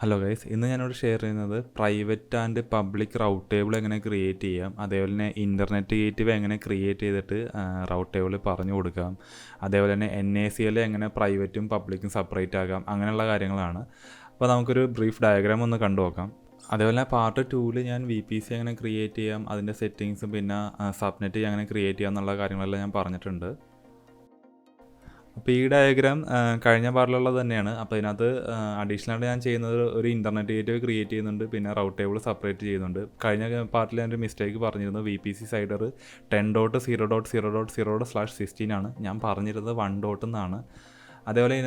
Hello guys, ഇന്ന് ഞാനിവിടെ share ചെയ്യുന്നത് private and public route table എങ്ങനെ ക്രിയേറ്റ് ചെയ്യാം, അതേപോലെ തന്നെ ഇൻ്റർനെറ്റ് ഗേറ്റ്വേ എങ്ങനെ ക്രിയേറ്റ് ചെയ്തിട്ട് റൗട്ട് ടേബിൾ പറഞ്ഞു കൊടുക്കാം, അതേപോലെ തന്നെ NACL എങ്ങനെ പ്രൈവറ്റും പബ്ലിക്കും സെപ്പറേറ്റ് ആക്കാം, അങ്ങനെയുള്ള കാര്യങ്ങളാണ്. അപ്പോൾ നമുക്കൊരു ബ്രീഫ് ഡയഗ്രാം ഒന്ന് കണ്ടു നോക്കാം. അതേപോലെ തന്നെ പാർട്ട് 2-ൽ ഞാൻ VPC എങ്ങനെ ക്രിയേറ്റ് ചെയ്യാം, അതിൻ്റെ സെറ്റിങ്സും പിന്നെ സബ്നെറ്റ് എങ്ങനെ ക്രിയേറ്റ് ചെയ്യാം എന്നുള്ള കാര്യങ്ങളെല്ലാം ഞാൻ പറഞ്ഞിട്ടുണ്ട്. അപ്പോൾ ഈ ഡയഗ്രാം കഴിഞ്ഞ പാർട്ടിലുള്ളത് തന്നെയാണ്. അപ്പോൾ ഇതിനകത്ത് അഡീഷണലായിട്ട് ഞാൻ ചെയ്യുന്നത് ഒരു ഇൻ്റർനെറ്റ് ഗേറ്റ്വേ ക്രിയേറ്റ് ചെയ്യുന്നുണ്ട്, പിന്നെ റൗട്ട് ടേബിൾ സെപ്പറേറ്റ് ചെയ്യുന്നുണ്ട്. കഴിഞ്ഞ പാർട്ടിൽ ഞാനൊരു മിസ്റ്റേക്ക് പറഞ്ഞിരുന്നു, VPC സൈഡർ 10.0.0.0/16 ആണ്. ഞാൻ പറഞ്ഞിരുന്നത് 1 എന്നാണ്. അതേപോലെ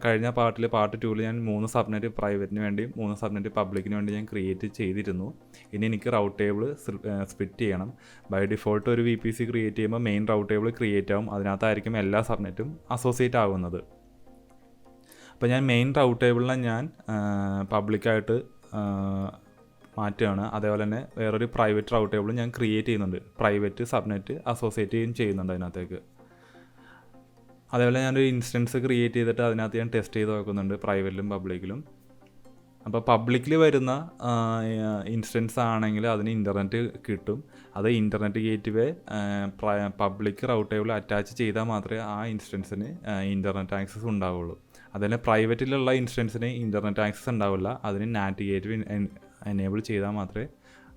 കഴിഞ്ഞ പാർട്ടിൽ പാർട്ട് 2-ൽ ഞാൻ 3 സബ്നെറ്റ് പ്രൈവറ്റിന് വേണ്ടിയും 3 സബ്നെറ്റ് പബ്ലിക്കിന് വേണ്ടി ഞാൻ ക്രിയേറ്റ് ചെയ്തിരുന്നു. ഇനി എനിക്ക് റൗട്ട് ടേബിൾ സ്പ്ലിറ്റ് ചെയ്യണം. ബൈ ഡിഫോൾട്ട് ഒരു VPC ക്രിയേറ്റ് ചെയ്യുമ്പോൾ മെയിൻ റൗട്ട് ടേബിൾ ക്രിയേറ്റ് ആവും, അതിനകത്തായിരിക്കും എല്ലാ സബ്നെറ്റും അസോസിയേറ്റ് ആകുന്നത്. അപ്പോൾ ഞാൻ മെയിൻ റൗട്ട് ടേബിളിനെ ഞാൻ പബ്ലിക്കായിട്ട് മാറ്റുകയാണ്. അതേപോലെ തന്നെ വേറൊരു പ്രൈവറ്റ് റൗട്ട് ടേബിൾ ഞാൻ ക്രിയേറ്റ് ചെയ്യുന്നുണ്ട്, പ്രൈവറ്റ് സബ്നെറ്റ് അസോസിയേറ്റ് ചെയ്യുന്നുണ്ട് അതിനകത്തേക്ക്. അതേപോലെ ഞാനൊരു ഇൻസ്റ്റൻസ് ക്രിയേറ്റ് ചെയ്തിട്ട് അതിനകത്ത് ഞാൻ ടെസ്റ്റ് ചെയ്ത് നോക്കുന്നുണ്ട്, പ്രൈവറ്റിലും പബ്ലിക്കിലും. അപ്പോൾ പബ്ലിക്കിൽ വരുന്ന ഇൻസ്റ്റൻസ് ആണെങ്കിൽ അതിന് ഇൻ്റർനെറ്റ് കിട്ടും. അത് internet gateway public route table attach ചെയ്താൽ മാത്രമേ ആ ഇൻസ്റ്റൻസിന് ഇൻ്റർനെറ്റ് ആക്സസ് ഉണ്ടാവുള്ളൂ. അതുപോലെ പ്രൈവറ്റിലുള്ള ഇൻസ്റ്റൻസിന് ഇൻ്റർനെറ്റ് ആക്സസ് ഉണ്ടാവില്ല, അതിന് NAT ഗേറ്റ്വേ എനേബിൾ ചെയ്താൽ മാത്രമേ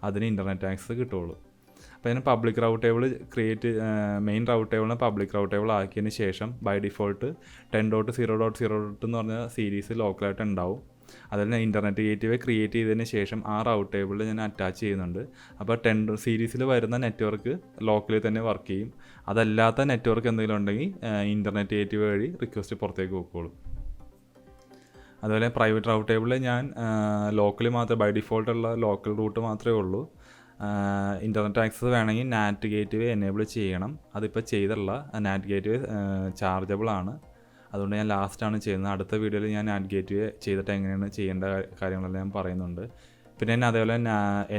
അതിന് ഇൻ്റർനെറ്റ് ആക്സസ് കിട്ടുള്ളൂ. അപ്പോൾ അതിന് public route table main route ടേബിളിനെ പബ്ലിക് റൗട്ട് ടേബിൾ ആക്കിയതിന് ശേഷം ബൈ ഡിഫോൾട്ട് 10.0.0 എന്ന് പറഞ്ഞ സീരീസ് ലോക്കലായിട്ട് ഉണ്ടാവും. അതിൽ ഞാൻ ഇൻ്റർനെറ്റ് ഗേറ്റ്വേ ക്രിയേറ്റ് ചെയ്തതിന് ശേഷം ആ റൗട്ട് ടേബിളിൽ ഞാൻ അറ്റാച്ച് ചെയ്യുന്നുണ്ട്. അപ്പോൾ 10 സീരീസിൽ വരുന്ന നെറ്റ്വർക്ക് ലോക്കലിൽ തന്നെ വർക്ക് ചെയ്യും. അതല്ലാത്ത നെറ്റ്വർക്ക് എന്തെങ്കിലും ഉണ്ടെങ്കിൽ ഇൻ്റർനെറ്റ് ഗേറ്റ്വേ വഴി റിക്വസ്റ്റ് പുറത്തേക്ക് പോയിക്കോളും. അതുപോലെ പ്രൈവറ്റ് റൗട്ട് ടേബിളിൽ ഞാൻ ലോക്കലി മാത്രമേ ബൈ ഡിഫോൾട്ടുള്ള ലോക്കൽ റൂട്ട് മാത്രമേ ഉള്ളൂ. ഇൻ്റർനെറ്റ് ആക്സസ് വേണമെങ്കിൽ NAT ഗേറ്റ്വേ എനേബിൾ ചെയ്യണം. അതിപ്പോൾ ചെയ്തിട്ടുള്ള NAT ഗേറ്റ്വേ ചാർജബിൾ ആണ്, അതുകൊണ്ട് ഞാൻ ലാസ്റ്റാണ് ചെയ്യുന്നത്. അടുത്ത വീഡിയോയിൽ ഞാൻ NAT ഗേറ്റ്വേ ചെയ്തിട്ട് എങ്ങനെയാണ് ചെയ്യേണ്ട കാര്യങ്ങളെല്ലാം ഞാൻ പറയുന്നുണ്ട്. പിന്നെ ഞാൻ അതേപോലെ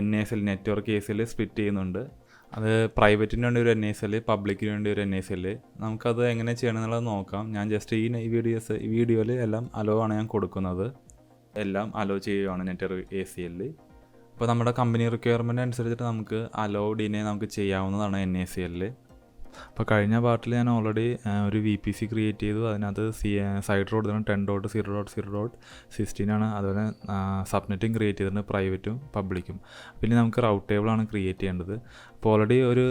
NACL നെറ്റ്വർക്ക് ACL സ്പ്ലിറ്റ് ചെയ്യുന്നുണ്ട്. അത് പ്രൈവറ്റിന് വേണ്ടി ഒരു NACL, പബ്ലിക്കിന് വേണ്ടി ഒരു NACL. നമുക്കത് എങ്ങനെ ചെയ്യണം എന്നുള്ളത് നോക്കാം. ഞാൻ ജസ്റ്റ് ഈ വീഡിയോയിൽ എല്ലാം അലോ ആണ് ഞാൻ കൊടുക്കുന്നത്, എല്ലാം അലോ ചെയ്യുകയാണ് നെറ്റ്വർക്ക് ACL. അപ്പോൾ നമ്മുടെ കമ്പനി റിക്വയർമെൻറ്റ് അനുസരിച്ചിട്ട് നമുക്ക് അലൗഡിനെ നമുക്ക് ചെയ്യാവുന്നതാണ് NACL. അപ്പോൾ കഴിഞ്ഞ പാർട്ടിൽ ഞാൻ ഓൾറെഡി ഒരു VPC ക്രിയേറ്റ് ചെയ്തു. അതിനകത്ത് സൈഡ് കൊടുത്തിട്ടുണ്ട് 10.0.0.16 ആണ്. അതുപോലെ സബ്നെറ്റും ക്രിയേറ്റ് ചെയ്തിട്ടുണ്ട്, പ്രൈവറ്റും പബ്ലിക്കും. പിന്നെ നമുക്ക് റൗട്ട് ടേബിളാണ് ക്രിയേറ്റ് ചെയ്യേണ്ടത്. അപ്പോൾ ഓൾറെഡി ഒരു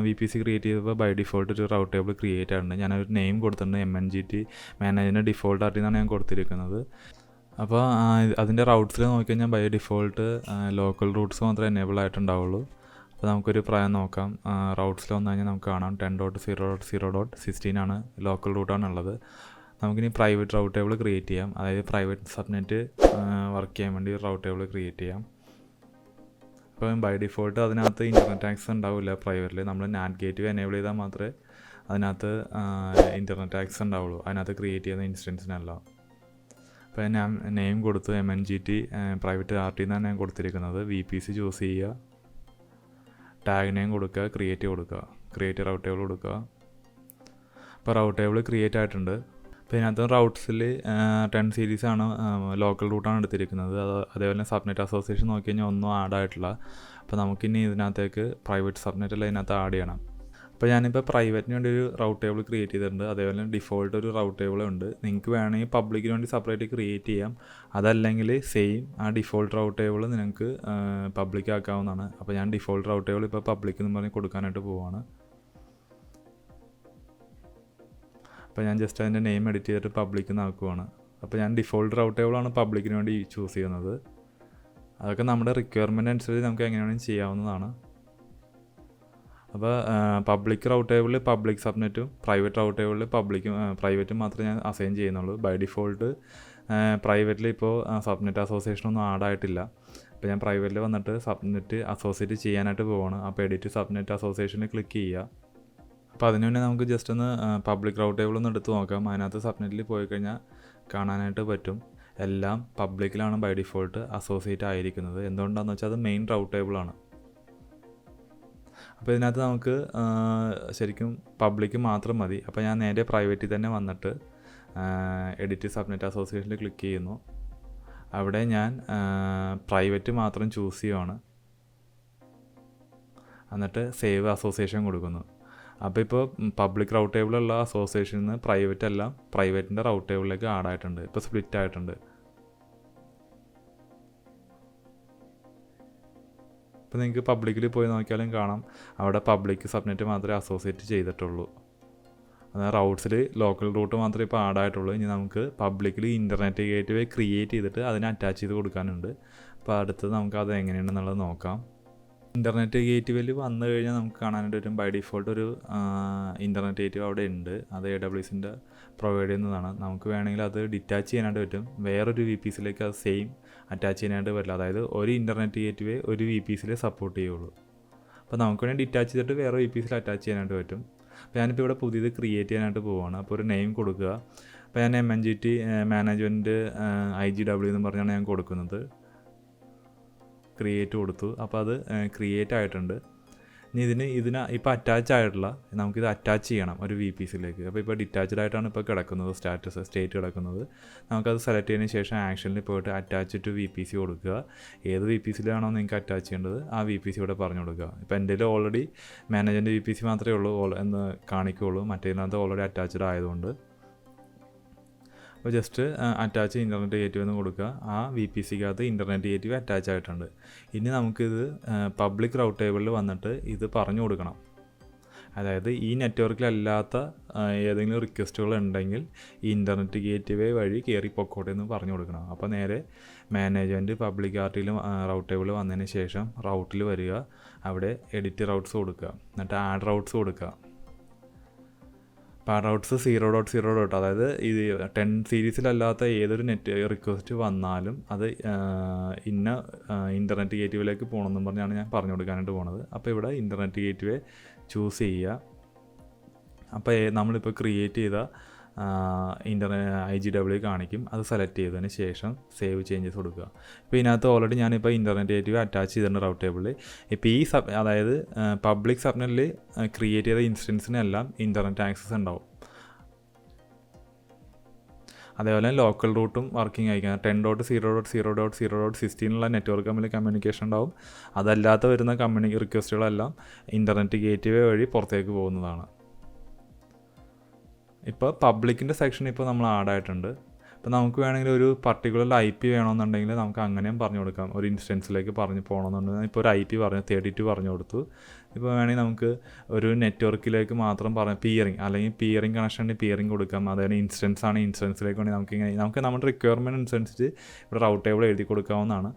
VPC ക്രിയേറ്റ് ചെയ്തപ്പോൾ ബൈ ഡിഫോൾട്ട് ഒരു റൗട്ട് ടേബിൾ ക്രിയേറ്റ് ആയിട്ടുണ്ട്. ഞാനൊരു നെയിം കൊടുത്തിട്ടുണ്ട്, MNGT മാനേജറിൻ്റെ ഡിഫോൾട്ട് ആയിട്ടാണ് ഞാൻ കൊടുത്തിരിക്കുന്നത്. അപ്പോൾ അതിൻ്റെ റൗട്ട്സിൽ നോക്കിക്കഴിഞ്ഞാൽ ബൈ ഡിഫോൾട്ട് ലോക്കൽ റൂട്ട്സ് മാത്രമേ എനേബിൾ ആയിട്ടുണ്ടാവുള്ളൂ. അപ്പോൾ നമുക്കൊരു പ്രായം നോക്കാം. റൗട്ട്സിൽ വന്നു കഴിഞ്ഞാൽ നമുക്ക് കാണാം 10.0.0.16 ആണ് ലോക്കൽ റൂട്ടാണുള്ളത്. നമുക്കിനി പ്രൈവറ്റ് റൗട്ട് ടേബിൾ ക്രിയേറ്റ് ചെയ്യാം, അതായത് പ്രൈവറ്റ് സബ്നെറ്റ് വർക്ക് ചെയ്യാൻ വേണ്ടി റൗട്ട് ടേബിൾ ക്രിയേറ്റ് ചെയ്യാം. അപ്പോൾ ബൈ ഡിഫോൾട്ട് അതിനകത്ത് ഇൻ്റർനെറ്റ് ആക്സസ് ഉണ്ടാവില്ല പ്രൈവറ്റിൽ. നമ്മൾ NAT ഗേറ്റ്വേ എനേബിൾ ചെയ്താൽ മാത്രമേ അതിനകത്ത് ഇൻ്റർനെറ്റ് ആക്സസ് ഉണ്ടാവുള്ളൂ, അതിനകത്ത് ക്രിയേറ്റ് ചെയ്യുന്ന ഇൻസ്റ്റൻസിനെല്ലാം. അപ്പോൾ ഞാൻ നെയിം കൊടുത്തു MNGT പ്രൈവറ്റ് RT എന്നാണ് ഞാൻ കൊടുത്തിരിക്കുന്നത്. VPC ചൂസ് ചെയ്യുക, ടാഗ് നെയിം കൊടുക്കുക, ക്രിയേറ്റ് റൗട്ട് ടേബിൾ കൊടുക്കുക. അപ്പോൾ റൗട്ട് ടേബിൾ ക്രിയേറ്റ് ആയിട്ടുണ്ട്. അപ്പോൾ ഇതിനകത്ത് റൗട്ട്സിൽ 10 സീരീസാണ് ലോക്കൽ റൂട്ടാണ് എടുത്തിരിക്കുന്നത്. അതേപോലെ സബ്നെറ്റ് അസോസിയേഷൻ നോക്കി കഴിഞ്ഞാൽ ഒന്നും ആഡ് ആയിട്ടില്ല. അപ്പോൾ നമുക്കിനി ഇതിനകത്തേക്ക് പ്രൈവറ്റ് സബ്നെറ്റെല്ലാം ഇതിനകത്ത് ആഡ് ചെയ്യണം. അപ്പോൾ ഞാനിപ്പോൾ പ്രൈവറ്റിന് വേണ്ടി ഒരു റൗട്ട് ടേബിൾ ക്രിയേറ്റ് ചെയ്തിട്ടുണ്ട്. അതേപോലെ ഡിഫോൾട്ട് ഒരു റൗട്ട് ടേബിൾ ഉണ്ട്. നിങ്ങൾക്ക് വേണമെങ്കിൽ പബ്ലിക്കിന് വേണ്ടി സെപ്പറേറ്റ് ക്രിയേറ്റ് ചെയ്യാം, അതല്ലെങ്കിൽ സെയിം ആ ഡിഫോൾട്ട് റൗട്ട് ടേബിൾ നിങ്ങൾക്ക് പബ്ലിക് ആക്കാവുന്നതാണ്. അപ്പോൾ ഞാൻ ഡിഫോൾട്ട് റൗട്ട് ടേബിൾ ഇപ്പോൾ പബ്ലിക് എന്ന് പറഞ്ഞ് കൊടുക്കാനായിട്ട് പോവുകയാണ്. അപ്പോൾ ഞാൻ ജസ്റ്റ് അതിൻ്റെ നെയിം എഡിറ്റ് ചെയ്തിട്ട് പബ്ലിക് ആക്കുവാണ്. അപ്പോൾ ഞാൻ ഡിഫോൾട്ട് റൗട്ട് ടേബിളാണ് പബ്ലിക്കിന് വേണ്ടി ചൂസ് ചെയ്യുന്നത്. അതൊക്കെ നമ്മുടെ റിക്വയർമെൻറ്റ് അനുസരിച്ച് നമുക്ക് എങ്ങനെയാണെങ്കിലും ചെയ്യാവുന്നതാണ്. അപ്പോൾ പബ്ലിക് റൗട്ട് ടേബിളിൽ പബ്ലിക് സബ്നെറ്റും പ്രൈവറ്റ് റൗട്ട് ടേബിളിൽ പ്രൈവറ്റും മാത്രമേ ഞാൻ അസൈൻ ചെയ്യുന്നുള്ളൂ. ബൈ ഡിഫോൾട്ട് പ്രൈവറ്റിൽ ഇപ്പോൾ സബ്നെറ്റ് അസോസിയേഷനൊന്നും ആഡ് ആയിട്ടില്ല. അപ്പോൾ ഞാൻ പ്രൈവറ്റിൽ വന്നിട്ട് സബ്നെറ്റ് അസോസിയേറ്റ് ചെയ്യാനായിട്ട് പോവാണ്. അപ്പോൾ എഡിറ്റ് സബ്നെറ്റ് അസോസിയേഷനിൽ ക്ലിക്ക് ചെയ്യുക. അപ്പോൾ അതിന് വേണ്ടി നമുക്ക് ജസ്റ്റ് ഒന്ന് പബ്ലിക് റൗട്ട് ടേബിൾ ഒന്ന് എടുത്ത് നോക്കാം. അതിനകത്ത് സബ്നെറ്റിൽ പോയി കഴിഞ്ഞാൽ കാണാനായിട്ട് പറ്റും, എല്ലാം പബ്ലിക്കിലാണ് ബൈ ഡിഫോൾട്ട് അസോസിയേറ്റ് ആയിരിക്കുന്നത്. എന്തുകൊണ്ടാണെന്ന് വെച്ചാൽ അത് മെയിൻ റൗട്ട് ടേബിളാണ്. അപ്പോൾ ഇതിനകത്ത് നമുക്ക് ശരിക്കും പബ്ലിക്ക് മാത്രം മതി. അപ്പോൾ ഞാൻ നേരെ പ്രൈവറ്റിൽ തന്നെ വന്നിട്ട് എഡിറ്റ് സബ്നെറ്റ് അസോസിയേഷനിൽ ക്ലിക്ക് ചെയ്യുന്നു. അവിടെ ഞാൻ പ്രൈവറ്റ് മാത്രം ചൂസ് ചെയ്യുവാണ്. എന്നിട്ട് സേവ് അസോസിയേഷൻ കൊടുക്കുന്നു. അപ്പോൾ ഇപ്പോൾ പബ്ലിക് റൗട്ട് ടേബിളുള്ള അസോസിയേഷനിൽ നിന്ന് പ്രൈവറ്റ് എല്ലാം പ്രൈവറ്റിൻ്റെ റൗട്ട് ടേബിളിലേക്ക് ആഡ് ആയിട്ടുണ്ട്. ഇപ്പോൾ സ്പ്ലിറ്റ് ആയിട്ടുണ്ട്. ഇപ്പോൾ നിങ്ങൾക്ക് പബ്ലിക്കിൽ പോയി നോക്കിയാലും കാണാം, അവിടെ പബ്ലിക് സബ്നെറ്റ് മാത്രമേ അസോസിയേറ്റ് ചെയ്തിട്ടുള്ളൂ. അതായത് റൗട്ട്സിൽ ലോക്കൽ റൂട്ട് മാത്രമേ ഇപ്പോൾ ആഡ് ആയിട്ടുള്ളൂ. ഇനി നമുക്ക് പബ്ലിക്കിൽ ഇൻ്റർനെറ്റ് ഗേറ്റ്വേ ക്രിയേറ്റ് ചെയ്തിട്ട് അതിനെ അറ്റാച്ച് ചെയ്ത് കൊടുക്കാനുണ്ട്. അപ്പോൾ അടുത്തത് നമുക്ക് അത് എങ്ങനെയാണെന്നുള്ളത് നോക്കാം. ഇൻ്റർനെറ്റ് ഗേറ്റ്വേയിൽ വന്നു കഴിഞ്ഞാൽ നമുക്ക് കാണാനായിട്ട് വരും, ബൈ ഡിഫോൾട്ട് ഒരു ഇൻ്റർനെറ്റ് ഗേറ്റ്വേ അവിടെ ഉണ്ട്. അത് AWSൻ്റെ പ്രൊവൈഡ് ചെയ്യുന്നതാണ്. നമുക്ക് വേണമെങ്കിൽ അത് ഡിറ്റാച്ച് ചെയ്യാനായിട്ട് പറ്റും. വേറൊരു VPC അത് സെയിം അറ്റാച്ച് ചെയ്യാനായിട്ട് പറ്റില്ല. അതായത് ഒരു ഇൻ്റർനെറ്റ് ഗേറ്റ്വേ ഒരു VPC സപ്പോർട്ട് ചെയ്യുള്ളൂ. അപ്പോൾ നമുക്ക് വേണമെങ്കിൽ ഡിറ്റാച്ച് ചെയ്തിട്ട് വേറെ VPC അറ്റാച്ച് ചെയ്യാനായിട്ട് പറ്റും. അപ്പോൾ ഞാനിപ്പോൾ ഇവിടെ പുതിയത് ക്രിയേറ്റ് ചെയ്യാനായിട്ട് പോവുകയാണ്. അപ്പോൾ ഒരു നെയിം കൊടുക്കുക. അപ്പോൾ ഞാൻ MNGT മാനേജ്മെൻറ്റ് IGW എന്ന് പറഞ്ഞാണ് ഞാൻ കൊടുക്കുന്നത്. ക്രിയേറ്റ് കൊടുത്തു. അപ്പോൾ അത് ക്രിയേറ്റ് ആയിട്ടുണ്ട്. ഇനി ഇതിന് ഇപ്പോൾ അറ്റാച്ച് ആയിട്ടുള്ള നമുക്കിത് അറ്റാച്ച് ചെയ്യണം ഒരു VPCയിലേക്ക്. അപ്പോൾ ഇപ്പോൾ ഡിറ്റാച്ച്ഡ് ആയിട്ടാണ് ഇപ്പോൾ കിടക്കുന്നത്, സ്റ്റേറ്റ് കിടക്കുന്നത്. നമുക്കത് സെലക്ട് ചെയ്തതിന് ശേഷം ആക്ഷനിൽ പോയിട്ട് അറ്റാച്ച് ടു VPC കൊടുക്കുക. ഏത് VPCയിലാണോ നിങ്ങൾക്ക് അറ്റാച്ച് ചെയ്യേണ്ടത് ആ VPC ഇവിടെ പറഞ്ഞു കൊടുക്കുക. ഇപ്പോൾ എൻ്റെ ഓൾറെഡി മാനേജ്മെൻറ്റ് VPC മാത്രമേ ഉള്ളൂ എന്ന് കാണിക്കുകയുള്ളൂ, മറ്റേതിനകത്ത് ഓൾറെഡി അറ്റാച്ച്ഡ് ആയതുകൊണ്ട്. അപ്പോൾ ജസ്റ്റ് അറ്റാച്ച് ഇൻ്റർനെറ്റ് ഗേറ്റ്വേ എന്ന് കൊടുക്കുക. ആ VPCക്കകത്ത് ഇൻ്റർനെറ്റ് ഗേറ്റ്വേ അറ്റാച്ച് ആയിട്ടുണ്ട്. ഇനി നമുക്കിത് പബ്ലിക് റൗട്ട് ടേബിളിൽ വന്നിട്ട് ഇത് പറഞ്ഞു കൊടുക്കണം. അതായത് ഈ നെറ്റ്വർക്കിലല്ലാത്ത ഏതെങ്കിലും റിക്വസ്റ്റുകൾ ഉണ്ടെങ്കിൽ ഈ ഇൻ്റർനെറ്റ് ഗേറ്റ്വേ വഴി കയറി പൊക്കോട്ടെ എന്ന് പറഞ്ഞു കൊടുക്കണം. അപ്പോൾ നേരെ മാനേജ്മെൻറ്റ് പബ്ലിക് ആർട്ടിയിൽ റൗട്ട് ടേബിൾ വന്നതിന് ശേഷം റൗട്ടിൽ വരിക, അവിടെ എഡിറ്റ് റൗട്ട്സ് കൊടുക്കുക, എന്നിട്ട് ആഡ് റൗട്ട്സ് കൊടുക്കുക. റൗട്ട്സ് 0.0. അതായത് ഇത് 10 സീരീസിലല്ലാത്ത ഏതൊരു നെറ്റ് റിക്വസ്റ്റ് വന്നാലും അത് ഇന്ന ഇൻ്റർനെറ്റ് ഗേറ്റ്വേയിലേക്ക് പോകണമെന്നും പറഞ്ഞാണ് ഞാൻ പറഞ്ഞു കൊടുക്കാനായിട്ട് പോണത്. അപ്പോൾ ഇവിടെ ഇൻ്റർനെറ്റ് ഗേറ്റ്വേ ചൂസ് ചെയ്യുക. അപ്പോൾ നമ്മളിപ്പോൾ ക്രിയേറ്റ് ചെയ്ത IGW കാണിക്കും. അത് സെലക്ട് ചെയ്തതിന് ശേഷം സേവ് ചേഞ്ചസ് കൊടുക്കുക. ഇപ്പോൾ ഇതിനകത്ത് ഓൾറെഡി ഞാനിപ്പോൾ ഇൻ്റർനെറ്റ് ഗേറ്റ്വേ അറ്റാച്ച് ചെയ്തിട്ടുണ്ട് റൗട്ട് ടേബിളിൽ. ഇപ്പോൾ ഈ അതായത് പബ്ലിക് സബ്നെറ്റിൽ ക്രിയേറ്റ് ചെയ്ത ഇൻസ്റ്റൻസിനെല്ലാം ഇൻ്റർനെറ്റ് ആക്സസ് ഉണ്ടാവും. അതേപോലെ ലോക്കൽ റൂട്ടും വർക്കിംഗ് ആയിരിക്കും. 10.0.0.0.16 നെറ്റ്വർക്ക് തമ്മിൽ കമ്മ്യൂണിക്കേഷൻ ഉണ്ടാവും. അതല്ലാത്ത വരുന്ന റിക്വസ്റ്റുകളെല്ലാം ഇൻ്റർനെറ്റ് ഗേറ്റ്വേ വഴി പുറത്തേക്ക് പോകുന്നതാണ്. ഇപ്പോൾ പബ്ലിക്കിൻ്റെ സെക്ഷൻ ഇപ്പോൾ നമ്മൾ ആഡ് ആയിട്ടുണ്ട്. ഇപ്പോൾ നമുക്ക് വേണമെങ്കിൽ ഒരു പർട്ടിക്കുലർ IP വേണമെന്നുണ്ടെങ്കിൽ നമുക്ക് അങ്ങനെയും പറഞ്ഞു കൊടുക്കാം. ഒരു ഇൻസ്റ്റൻസിലേക്ക് പറഞ്ഞു പോകണമെന്നുണ്ടെങ്കിൽ ഇപ്പോൾ ഒരു IP 32 പറഞ്ഞു കൊടുത്തു. ഇപ്പോൾ വേണമെങ്കിൽ നമുക്ക് ഒരു നെറ്റ്വർക്കിലേക്ക് മാത്രം പിയറിങ് അല്ലെങ്കിൽ പിയറിങ് കണക്ഷൻ ഉണ്ടെങ്കിൽ പിയറിങ് കൊടുക്കാം. അതായത് ഇൻസ്റ്റൻസ് ആണ്, ഇൻസ്റ്റൻസിലേക്ക് വേണമെങ്കിൽ നമുക്ക് നമ്മുടെ റിക്വയർമെൻറ്റ് അനുസരിച്ച് ഇവിടെ റൗട്ട് ടേബിൾ എഴുതി കൊടുക്കാവുന്നതാണ്.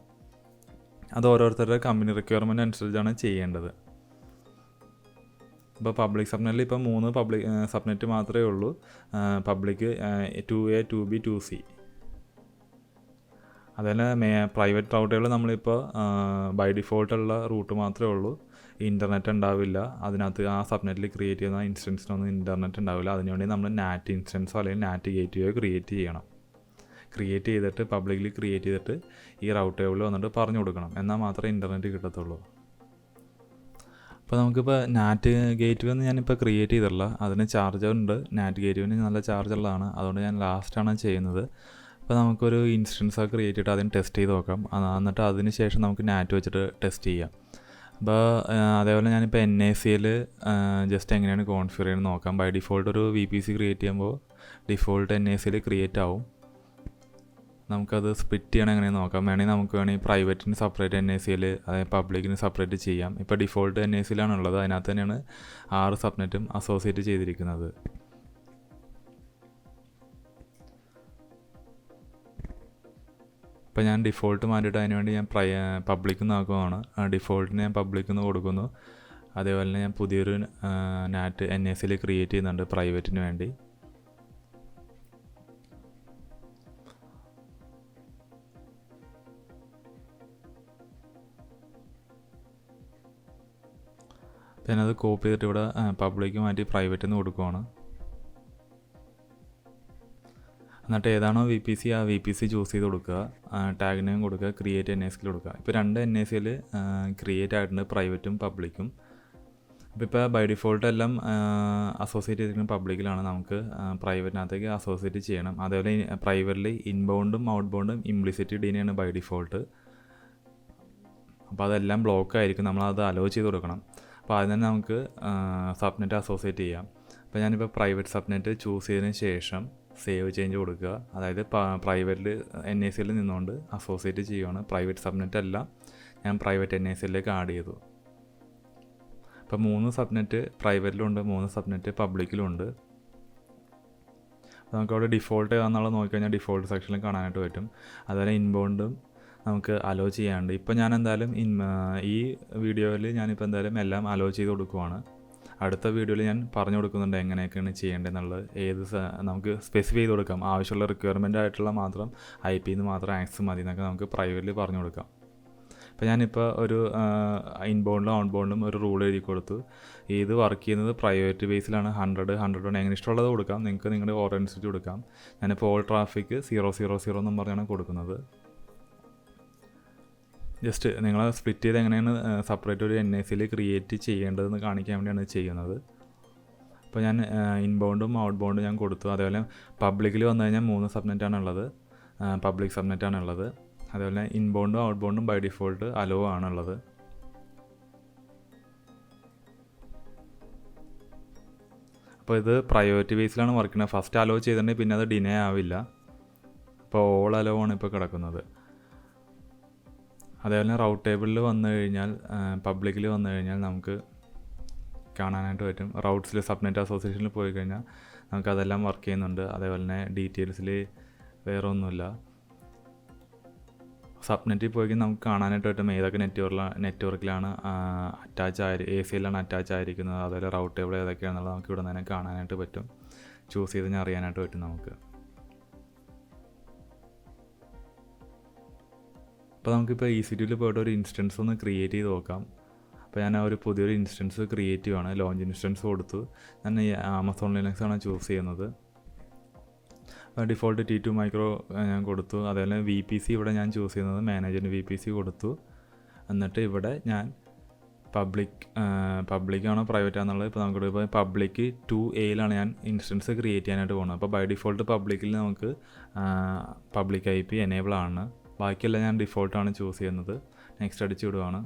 അത് ഓരോരുത്തരുടെ കമ്പനി റിക്വയർമെൻറ്റ് അനുസരിച്ചാണ് ചെയ്യേണ്ടത്. ഇപ്പോൾ പബ്ലിക് സബ്നെറ്റിൽ ഇപ്പോൾ 3 പബ്ലിക് സബ്നെറ്റ് മാത്രമേ ഉള്ളൂ. Public 2A 2B 2C. അതുപോലെ പ്രൈവറ്റ് റൗട്ടുകൾ നമ്മളിപ്പോൾ ബൈ ഡിഫോൾട്ടുള്ള റൂട്ട് മാത്രമേ ഉള്ളൂ. ഇൻ്റർനെറ്റ് ഉണ്ടാവില്ല അതിനകത്ത്. ആ സബ്നെറ്റിൽ ക്രിയേറ്റ് ചെയ്യുന്ന ഇൻസ്റ്റൻസിനൊന്നും ഇൻ്റർനെറ്റ് ഉണ്ടാവില്ല. അതിനുവേണ്ടി നമ്മൾ NAT ഇൻസ്റ്റൻസോ അല്ലെങ്കിൽ NAT ഗേറ്റ്വേ ക്രിയേറ്റ് ചെയ്യണം. ക്രിയേറ്റ് ചെയ്തിട്ട് പബ്ലിക്കിൽ ക്രിയേറ്റ് ചെയ്തിട്ട് ഈ റൗട്ട് ടേബിളിൽ വന്നിട്ട് പറഞ്ഞു കൊടുക്കണം. എന്നാൽ മാത്രമേ ഇൻ്റർനെറ്റ് കിട്ടത്തുള്ളൂ. അപ്പോൾ നമുക്കിപ്പോൾ NAT ഗേറ്റ്വേ ഒന്നും ഞാനിപ്പോൾ ക്രിയേറ്റ് ചെയ്തിട്ടില്ല. അതിന് ചാർജ് ഉണ്ട്. NAT ഗേറ്റ്വേന് നല്ല ചാർജ് ഉള്ളതാണ്. അതുകൊണ്ട് ഞാൻ ലാസ്റ്റാണ് ചെയ്യുന്നത്. അപ്പോൾ നമുക്കൊരു ഇൻസ്റ്റൻസ് ക്രിയേറ്റ് ചെയ്തിട്ട് അതിന് ടെസ്റ്റ് ചെയ്ത് നോക്കാം. എന്നിട്ട് അതിന് ശേഷം നമുക്ക് NAT വെച്ചിട്ട് ടെസ്റ്റ് ചെയ്യാം. അപ്പോൾ അതേപോലെ ഞാനിപ്പോൾ NACL ജസ്റ്റ് എങ്ങനെയാണ് കോൺഫിഗർ ചെയ്യുന്നത് നോക്കാം. ബൈ ഡിഫോൾട്ട് ഒരു VPC ക്രിയേറ്റ് ചെയ്യുമ്പോൾ ഡിഫോൾട്ട് NACL ക്രിയേറ്റ് ആവും. നമുക്കത് സ്പ്ലിറ്റ് ചെയ്യണം എങ്ങനെയാണ് നോക്കാം. വേണമെങ്കിൽ പ്രൈവറ്റിന് സെപ്പറേറ്റ് NACL, അതായത് പബ്ലിക്കിന് സെപ്പറേറ്റ് ചെയ്യാം. ഇപ്പോൾ ഡിഫോൾട്ട് NACL ആണുള്ളത്. അതിനകത്ത് തന്നെയാണ് 6 സബ്നെറ്റും അസോസിയേറ്റ് ചെയ്തിരിക്കുന്നത്. ഇപ്പോൾ ഞാൻ ഡിഫോൾട്ട് മാറ്റിയിട്ട് അതിനുവേണ്ടി ഞാൻ പബ്ലിക്ക് നോക്കുകയാണ്. ഡിഫോൾട്ടിന് ഞാൻ പബ്ലിക്ക് കൊടുക്കുന്നു. അതേപോലെ തന്നെ ഞാൻ പുതിയൊരു NACL ക്രിയേറ്റ് ചെയ്യുന്നുണ്ട് പ്രൈവറ്റിന് വേണ്ടി. പിന്നെ അത് കോപ്പി ചെയ്തിട്ട് ഇവിടെ പബ്ലിക്ക് മാറ്റി പ്രൈവറ്റ് എന്ന് കൊടുക്കുവാണ്. എന്നിട്ട് ഏതാണോ VPC ആ VPC ചൂസ് ചെയ്ത് കൊടുക്കുക. ടാഗ് നെയിം കൊടുക്കുക, ക്രിയേറ്റ് NACL കൊടുക്കുക. ഇപ്പോൾ 2 NACL ക്രിയേറ്റ് ആയിട്ടുണ്ട്, പ്രൈവറ്റും പബ്ലിക്കും. അപ്പോൾ ബൈ ഡിഫോൾട്ട് എല്ലാം അസോസിയേറ്റ് ചെയ്തിരിക്കുന്ന പബ്ലിക്കിലാണ്. നമുക്ക് പ്രൈവറ്റിനകത്തേക്ക് അസോസിയേറ്റ് ചെയ്യണം. അതേപോലെ പ്രൈവറ്റിൽ ഇൻബൗണ്ടും ഔട്ട് ബൗണ്ടും ഇംപ്ലിസിറ്റ് ഡിനെയാണ് ബൈ ഡിഫോൾട്ട്. അപ്പോൾ അതെല്ലാം ബ്ലോക്ക് ആയിരിക്കും, നമ്മളത് അലോ ചെയ്ത് കൊടുക്കണം. അപ്പോൾ അതിന് തന്നെ നമുക്ക് സബ്നെറ്റ് അസോസിയേറ്റ് ചെയ്യാം. അപ്പോൾ ഞാനിപ്പോൾ പ്രൈവറ്റ് സബ്നെറ്റ് ചൂസ് ചെയ്തതിന് ശേഷം സേവ് ചേഞ്ച് കൊടുക്കുക. അതായത് പ്രൈവറ്റിൽ NACL നിന്നുകൊണ്ട് അസോസിയേറ്റ് ചെയ്യുകയാണ്. പ്രൈവറ്റ് സബ്നെറ്റ് അല്ല, ഞാൻ പ്രൈവറ്റ് NACLിലേക്ക് ആഡ് ചെയ്തു. അപ്പോൾ 3 സബ്നെറ്റ് പ്രൈവറ്റിലുണ്ട്, 3 സബ്നെറ്റ് പബ്ലിക്കിലുണ്ട്. അപ്പോൾ നമുക്കവിടെ ഡിഫോൾട്ട് ഏതാണെന്നുള്ളത് നോക്കിക്കഴിഞ്ഞാൽ ഡിഫോൾട്ട് സെക്ഷനിൽ കാണാനായിട്ട് പറ്റും. അതുപോലെ ഇൻബൗണ്ടും നമുക്ക് അലോ ചെയ്യാനുണ്ട്. ഇപ്പോൾ ഞാൻ എന്തായാലും ഈ വീഡിയോയിൽ ഞാനിപ്പോൾ എന്തായാലും എല്ലാം അലോ ചെയ്ത് കൊടുക്കുവാണ്. അടുത്ത വീഡിയോയിൽ ഞാൻ പറഞ്ഞു കൊടുക്കുന്നുണ്ട് എങ്ങനെയൊക്കെയാണ് ചെയ്യേണ്ടതെന്നുള്ളത്. നമുക്ക് സ്പെസിഫൈ ചെയ്ത് കൊടുക്കാം. ആവശ്യമുള്ള റിക്വയർമെൻ്റ് ആയിട്ടുള്ള മാത്രം IP-ന്ന് മാത്രം ആക്സസ് മതി എന്നൊക്കെ നമുക്ക് പ്രൈവറ്റിൽ പറഞ്ഞു കൊടുക്കാം. അപ്പോൾ ഞാനിപ്പോൾ ഒരു ഇൻബൗണ്ടിലും ഔട്ട്ബൗണ്ടിലും ഒരു റൂൾ എഴുതി കൊടുത്തു. ഇത് വർക്ക് ചെയ്യുന്നത് പ്രൈവറ്റ് ബേസിലാണ്. 100 101 എങ്ങനെ ഇഷ്ടമുള്ളത് കൊടുക്കാം, നിങ്ങൾക്ക് നിങ്ങളുടെ ഓർഡർ അനുസരിച്ച് കൊടുക്കാം. ഞാനിപ്പോൾ ഓൾ ട്രാഫിക് 000 എന്നും പറഞ്ഞാണ് കൊടുക്കുന്നത്. ജസ്റ്റ് നിങ്ങൾ സ്പ്ലിറ്റ് ചെയ്ത് എങ്ങനെയാണ് സെപ്പറേറ്റ് ഒരു NACL ക്രിയേറ്റ് ചെയ്യേണ്ടതെന്ന് കാണിക്കാൻ വേണ്ടിയാണ് ചെയ്യുന്നത്. അപ്പോൾ ഞാൻ ഇൻബൗണ്ടും ഔട്ട്ബൗണ്ടും ഞാൻ കൊടുത്തു. അതേപോലെ പബ്ലിക്കിൽ വന്നു കഴിഞ്ഞാൽ 3 സബ്നെറ്റാണുള്ളത്, പബ്ലിക് സബ്നെറ്റാണുള്ളത്. അതേപോലെ ഇൻബൗണ്ടും ഔട്ട്ബൗണ്ടും ബൈ ഡിഫോൾട്ട് അലോ ആണുള്ളത്. അപ്പോൾ ഇത് പ്രയോറിറ്റി ബേസിലാണ് വർക്ക് ചെയ്യുന്നത്. ഫസ്റ്റ് അലോ ചെയ്തിട്ടുണ്ടെങ്കിൽ പിന്നെ അത് ഡിനേ ആവില്ല. അപ്പോൾ ഓൾ അലോ ആണ് ഇപ്പോൾ കിടക്കുന്നത്. അതേപോലെ RouteTable വന്നു കഴിഞ്ഞാൽ പബ്ലിക്കിൽ വന്നു കഴിഞ്ഞാൽ നമുക്ക് കാണാനായിട്ട് പറ്റും. റൗട്ട്സിൽ സബ്നെറ്റ് അസോസിയേഷനിൽ പോയി കഴിഞ്ഞാൽ നമുക്കതെല്ലാം വർക്ക് ചെയ്യുന്നുണ്ട്. അതേപോലെ തന്നെ ഡീറ്റെയിൽസിൽ വേറെ ഒന്നുമില്ല. സബ്നെറ്റിൽ പോയി നമുക്ക് കാണാനായിട്ട് പറ്റും ഏതൊക്കെ നെറ്റ്വർക്കിലാണ് ACLാണ് അറ്റാച്ച് ആയിരിക്കുന്നത്. അതുപോലെ RouteTable ഏതൊക്കെയാണെന്നുള്ളത് നമുക്ക് ഇവിടെ തന്നെ കാണാനായിട്ട് പറ്റും. ചൂസ് ചെയ്ത് ഞാൻ അറിയാനായിട്ട് പറ്റും നമുക്ക്. അപ്പോൾ നമുക്കിപ്പോൾ EC2 പോയിട്ട് ഒരു ഇൻസ്റ്റൻസ് ഒന്ന് ക്രിയേറ്റ് ചെയ്ത് നോക്കാം. അപ്പോൾ ഞാൻ ഒരു പുതിയൊരു ഇൻസ്റ്റൻസ് ക്രിയേറ്റ് ചെയ്യുകയാണ്. ലോഞ്ച് ഇൻസ്റ്റൻസ് കൊടുത്തു. ഞാൻ ആമസോൺ ലിനക്സ് ആണ് ചൂസ് ചെയ്യുന്നത്. ഡിഫോൾട്ട് T2 മൈക്രോ ഞാൻ കൊടുത്തു. അതേപോലെ VPC ഇവിടെ ഞാൻ ചൂസ് ചെയ്യുന്നത് മാനേജറിന് VPC കൊടുത്തു. എന്നിട്ട് ഇവിടെ ഞാൻ പബ്ലിക്കാണോ പ്രൈവറ്റ് ആണെന്നുള്ളത് ഇപ്പോൾ നമുക്ക് ഇപ്പോൾ പബ്ലിക്ക് 2Aയിലാണ് ഞാൻ ഇൻസ്റ്റൻസ് ക്രിയേറ്റ് ചെയ്യാനായിട്ട് പോകുന്നത്. അപ്പോൾ ബൈ ഡിഫോൾട്ട് പബ്ലിക്കിൽ നമുക്ക് പബ്ലിക് IP എനേബിൾ ആണ്. ബാക്കിയെല്ലാം ഞാൻ ഡിഫോൾട്ടാണ് ചൂസ് ചെയ്യുന്നത്. നെക്സ്റ്റ് അടിച്ചു വിടുവാണ്.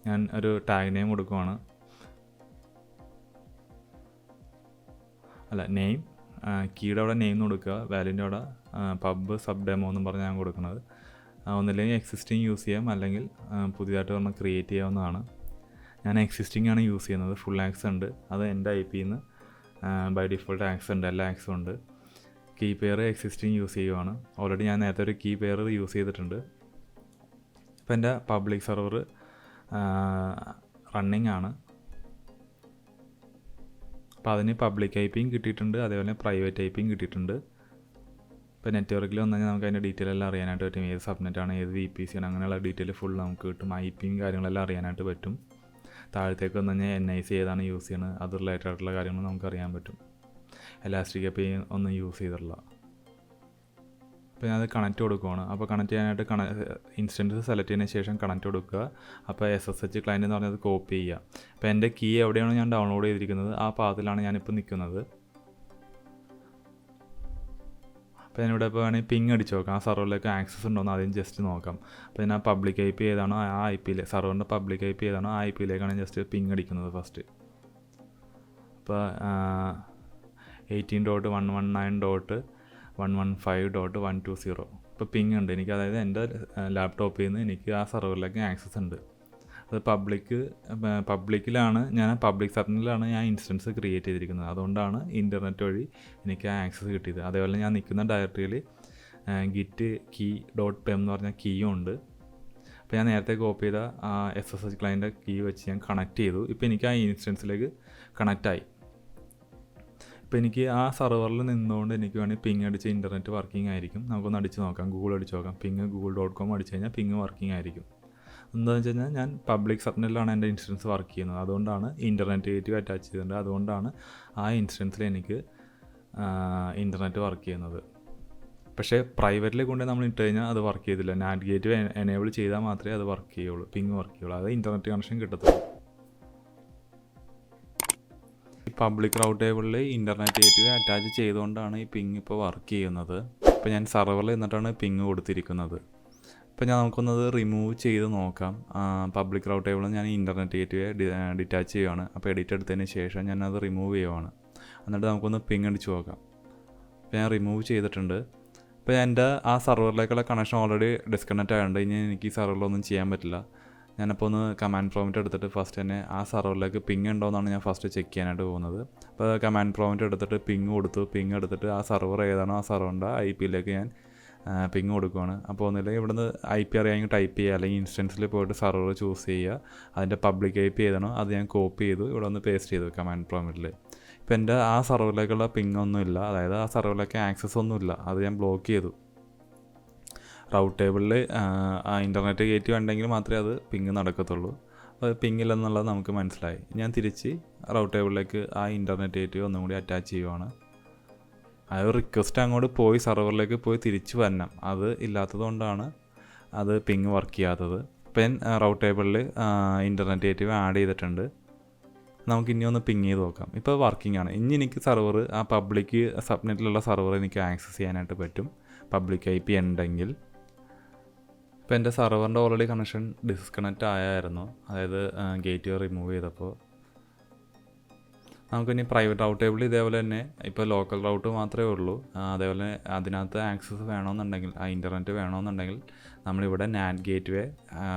ഞാൻ ഒരു ടാഗ് നെയിം കൊടുക്കുവാണ്. നെയിം കീയുടെ അവിടെ നെയിം കൊടുക്കുക. വാല്യൂൻ്റെ അവിടെ പബ് സബ് ഡെമോ എന്നും പറഞ്ഞ് ഞാൻ കൊടുക്കുന്നത്. ഒന്നില്ലെങ്കിൽ എക്സിസ്റ്റിംഗ് യൂസ് ചെയ്യാം, അല്ലെങ്കിൽ പുതിയതായിട്ട് പറഞ്ഞാൽ ക്രിയേറ്റ് ചെയ്യാവുന്നതാണ്. ഞാൻ എക്സിസ്റ്റിംഗ് ആണ് യൂസ് ചെയ്യുന്നത്. ഫുൾ ആക്സസ് ഉണ്ട്. അത് എൻ്റെ IP-ന്ന് ബൈ ഡിഫോൾട്ട് ആക്സസ് ഉണ്ട്, എല്ലാ ആക്സസും ഉണ്ട്. കീ പെയർ എക്സിസ്റ്റിംഗ് യൂസ് ചെയ്യുവാണ്. ഓൾറെഡി ഞാൻ നേരത്തെ ഒരു കീ പെയർ യൂസ് ചെയ്തിട്ടുണ്ട്. ഇപ്പോൾ എൻ്റെ പബ്ലിക് സെർവർ റണ്ണിങ് ആണ്. അപ്പോൾ അതിന് പബ്ലിക് IP-യും കിട്ടിയിട്ടുണ്ട്, അതേപോലെ പ്രൈവറ്റ് IP-യും കിട്ടിയിട്ടുണ്ട്. ഇപ്പോൾ നെറ്റ്വർക്കിൽ വന്നു കഴിഞ്ഞാൽ നമുക്ക് അതിൻ്റെ ഡീറ്റെയിൽ എല്ലാം അറിയാനായിട്ട് പറ്റും. ഏത് സബ്നെറ്റാണ്, ഏത് VPC ആണ്, അങ്ങനെയുള്ള ഡീറ്റെയിൽ ഫുൾ നമുക്ക് കിട്ടും. IP-യും കാര്യങ്ങളെല്ലാം അറിയാനായിട്ട് പറ്റും. താഴത്തേക്ക് വന്നു കഴിഞ്ഞാൽ NIC ഏതാണ് യൂസ് ചെയ്യുന്നത്, അത് റിലേറ്റഡ് ആയിട്ടുള്ള കാര്യങ്ങൾ നമുക്ക് അറിയാൻ പറ്റും. എലാസ്റ്റിക് API ഒന്നും യൂസ് ചെയ്തിട്ടില്ല. അപ്പോൾ ഞാനത് കണക്റ്റ് കൊടുക്കുവാണ്. അപ്പോൾ കണക്റ്റ് ചെയ്യാനായിട്ട് ഇൻസ്റ്റൻസ് സെലക്ട് ചെയ്തതിന് ശേഷം കണക്റ്റ് കൊടുക്കുക. അപ്പോൾ SSH ക്ലയൻറ്റ് എന്ന് പറഞ്ഞത് കോപ്പി ചെയ്യുക. അപ്പോൾ എൻ്റെ കീ എവിടെയാണോ ഞാൻ ഡൗൺലോഡ് ചെയ്തിരിക്കുന്നത് ആ പാത്തിലാണ് ഞാനിപ്പോൾ നിൽക്കുന്നത്. അപ്പോൾ ഞാനിവിടെ ഇപ്പോൾ വേണമെങ്കിൽ പിങ് അടിച്ച് നോക്കാം. ആ സെർവറിലേക്ക് ആക്സസ് ഉണ്ടോയെന്ന് ആദ്യം ജസ്റ്റ് നോക്കാം. അപ്പോൾ ഞാൻ പബ്ലിക് IP ഏതാണോ ആ IP സെർവറിൻ്റെ പബ്ലിക് IP ഏതാണോ ആ IP-ലേക്കാണ് ജസ്റ്റ് പിങ് അടിക്കുന്നത് ഫസ്റ്റ്. അപ്പോൾ 18.119.115.120 ഇപ്പോൾ പിങ് ഉണ്ട് എനിക്ക്. അതായത് എൻ്റെ ലാപ്ടോപ്പിൽ നിന്ന് എനിക്ക് ആ സെർവറിലേക്ക് ആക്സസ് ഉണ്ട്. അത് പബ്ലിക്കിലാണ് ഞാൻ പബ്ലിക് സബ്നെറ്റിലാണ് ഞാൻ ഇൻസ്റ്റൻസ് ക്രിയേറ്റ് ചെയ്തിരിക്കുന്നത്. അതുകൊണ്ടാണ് ഇൻ്റർനെറ്റ് വഴി എനിക്ക് ആ ആക്സസ് കിട്ടിയത്. അതേപോലെ ഞാൻ നിൽക്കുന്ന ഡയറക്ടറിയിൽ git-key.pem എന്ന് പറഞ്ഞ കീയും ഉണ്ട്. അപ്പോൾ ഞാൻ നേരത്തെ കോപ്പി ചെയ്ത ആ SSH ക്ലയൻറ്റ് കീ വെച്ച് ഞാൻ കണക്ട് ചെയ്തു. ഇപ്പോൾ എനിക്ക് ആ ഇൻസ്റ്റൻസിലേക്ക് കണക്റ്റായി. ഇപ്പോൾ എനിക്ക് ആ സെർവറിൽ നിന്നുകൊണ്ട് എനിക്ക് വേണമെങ്കിൽ പിങ് അടിച്ച് ഇൻ്റർനെറ്റ് വർക്കിംഗ് ആയിരിക്കും. നമുക്കൊന്ന് അടിച്ച് നോക്കാം. ഗൂഗിൾ അടിച്ച് നോക്കാം. പിങ് google.com അടിച്ച് കഴിഞ്ഞാൽ പിങ് വർക്കിംഗ് ആയിരിക്കും. എന്താണെന്ന് വെച്ച് കഴിഞ്ഞാൽ ഞാൻ പബ്ലിക് സബ്നെറ്റിലാണ് എൻ്റെ ഇൻസ്റ്റൻസ് വർക്ക് ചെയ്യുന്നത്. അതുകൊണ്ടാണ് ഇൻ്റർനെറ്റ് ഗേറ്റ് അറ്റാച്ച് ചെയ്തിട്ടുണ്ട്. അതുകൊണ്ടാണ് ആ ഇൻസ്റ്റൻസിൽ എനിക്ക് ഇൻ്റർനെറ്റ് വർക്ക് ചെയ്യുന്നത്. പക്ഷേ പ്രൈവറ്റിൽ കൊണ്ട് നമ്മൾ ഇട്ട് കഴിഞ്ഞാൽ അത് വർക്ക് ചെയ്തില്ല. നാറ്റ് ഗേറ്റ് എനേബിൾ ചെയ്താൽ മാത്രമേ അത് വർക്ക് ചെയ്യുള്ളൂ, പിങ് വർക്ക് ചെയ്യുള്ളൂ, അത് ഇൻ്റർനെറ്റ് കണക്ഷൻ കിട്ടത്തുള്ളൂ. ഈ പബ്ലിക് റൗട്ട് ടേബിളിൽ ഇൻ്റർനെറ്റ് ഗേറ്റ് അറ്റാച്ച് ചെയ്തുകൊണ്ടാണ് ഈ പിങ് ഇപ്പോൾ വർക്ക് ചെയ്യുന്നത്. ഇപ്പോൾ ഞാൻ സെർവറിൽ നിന്നിട്ടാണ് പിങ് കൊടുത്തിരിക്കുന്നത്. ഇപ്പോൾ നമുക്കൊന്നത് റിമൂവ് ചെയ്ത് നോക്കാം. പബ്ലിക് റൗട്ട് ടേബിളിൽ ഞാൻ ഇൻ്റർനെറ്റ് ഗേറ്റ് ഡിറ്റാച്ച് ചെയ്യുകയാണ്. അപ്പോൾ എഡിറ്റ് എടുത്തതിന് ശേഷം ഞാനത് റിമൂവ് ചെയ്യുവാണ്. എന്നിട്ട് നമുക്കൊന്ന് പിങ് അടിച്ച് നോക്കാം. അപ്പോൾ ഞാൻ റിമൂവ് ചെയ്തിട്ടുണ്ട്. ഇപ്പോൾ എൻ്റെ ആ സെർവറിലേക്കുള്ള കണക്ഷൻ ഓൾറെഡി ഡിസ്കണക്റ്റ് ആയതുകൊണ്ട് ഇനി എനിക്ക് ഈ സെർവറിലൊന്നും ചെയ്യാൻ പറ്റില്ല. ഞാനപ്പോൾ ഒന്ന് കമാൻഡ് പ്രോംപ്റ്റ് എടുത്തിട്ട് ഫസ്റ്റ് തന്നെ ആ സെർവറിലേക്ക് പിങ് ഉണ്ടോ എന്നാണ് ഞാൻ ഫസ്റ്റ് ചെക്ക് ചെയ്യാനായിട്ട് പോകുന്നത്. അപ്പോൾ കമാൻഡ് പ്രോംപ്റ്റ് എടുത്തിട്ട് പിങ് കൊടുത്തു. പിങ് എടുത്തിട്ട് ആ സെർവർ ഏതാണോ ആ സെർവറിൻ്റെ IP ഞാൻ പിങ് കൊടുക്കുകയാണ്. അപ്പോൾ ഒന്നില്ലെങ്കിൽ ഇവിടുന്ന് IP അറിയാമെങ്കിൽ ടൈപ്പ് ചെയ്യുക, അല്ലെങ്കിൽ ഇൻസ്റ്റൻസിൽ പോയിട്ട് സെർവർ ചൂസ് ചെയ്യുക. അതിൻ്റെ പബ്ലിക് IP ഏതാണോ അത് ഞാൻ കോപ്പി ചെയ്തു ഇവിടെ ഒന്ന് പേസ്റ്റ് ചെയ്തു കമാൻഡ് പ്രോംപ്റ്റിൽ. ഇപ്പോൾ എൻ്റെ ആ സെർവറിലേക്കുള്ള പിങ് ഒന്നുമില്ല, അതായത് ആ സെർവറിലേക്ക് ആക്സസ് ഒന്നുമില്ല, അത് ഞാൻ ബ്ലോക്ക് ചെയ്തു. റൗട്ട് ടേബിളിൽ ആ ഇൻ്റർനെറ്റ് ഗേറ്റ് ഉണ്ടെങ്കിൽ മാത്രമേ അത് പിങ് നടക്കത്തുള്ളൂ. അത് പിങ് ഇല്ലെന്നുള്ളത് നമുക്ക് മനസ്സിലായി. ഞാൻ തിരിച്ച് റൗട്ട് ടേബിളിലേക്ക് ആ ഇൻ്റർനെറ്റ് ഗേറ്റ് ഒന്നും കൂടി അറ്റാച്ച് ചെയ്യുവാണ്. അത് റിക്വസ്റ്റ് അങ്ങോട്ട് പോയി സെർവറിലേക്ക് പോയി തിരിച്ച് വരണം, അത് ഇല്ലാത്തത് കൊണ്ടാണ് അത് പിങ് വർക്ക് ചെയ്യാത്തത്. ഇപ്പം ഞാൻ റൗട്ട് ടേബിളിൽ ഇൻ്റർനെറ്റ് ഗേറ്റ് ആഡ് ചെയ്തിട്ടുണ്ട്. നമുക്ക് ഇനി ഒന്ന് പിങ് ചെയ്ത് നോക്കാം. ഇപ്പോൾ വർക്കിംഗ് ആണ്. ഇനി എനിക്ക് സെർവർ ആ പബ്ലിക് സബ്നെറ്റിലുള്ള സെർവർ എനിക്ക് ആക്സസ് ചെയ്യാനായിട്ട് പറ്റും, പബ്ലിക് IP ഉണ്ടെങ്കിൽ. ഇപ്പോൾ എൻ്റെ സെർവറിൻ്റെ ഓൾറെഡി കണക്ഷൻ ഡിസ്കണക്റ്റ് ആയായിരുന്നു, അതായത് ഗേറ്റ് റിമൂവ് ചെയ്തപ്പോൾ. നമുക്കിനി പ്രൈവറ്റ് റൗട്ട് ടേബിൾ ഇതേപോലെ തന്നെ ഇപ്പോൾ ലോക്കൽ റൗട്ട് മാത്രമേ ഉള്ളൂ. അതേപോലെ അതിനകത്ത് ആക്സസ് വേണമെന്നുണ്ടെങ്കിൽ, ആ ഇൻ്റർനെറ്റ് വേണമെന്നുണ്ടെങ്കിൽ നമ്മളിവിടെ നാറ്റ് ഗേറ്റ് വേ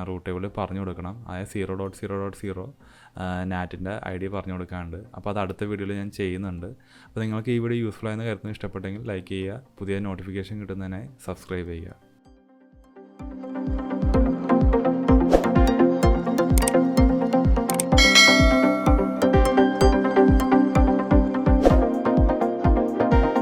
റൂട്ട് ടേബിൾ പറഞ്ഞു കൊടുക്കണം. അതായത് 0.0.0 നാറ്റിൻ്റെ ID പറഞ്ഞു കൊടുക്കാനുണ്ട്. അപ്പോൾ അത് അടുത്ത വീഡിയോയിൽ ഞാൻ ചെയ്യുന്നുണ്ട്. അപ്പോൾ നിങ്ങൾക്ക് ഈ വീഡിയോ യൂസ്ഫുൾ ആയെന്ന് കരുതുന്നു. ഇഷ്ടപ്പെട്ടെങ്കിൽ ലൈക്ക് ചെയ്യുക, പുതിയ നോട്ടിഫിക്കേഷൻ കിട്ടുന്നതിനായി സബ്സ്ക്രൈബ് ചെയ്യുക.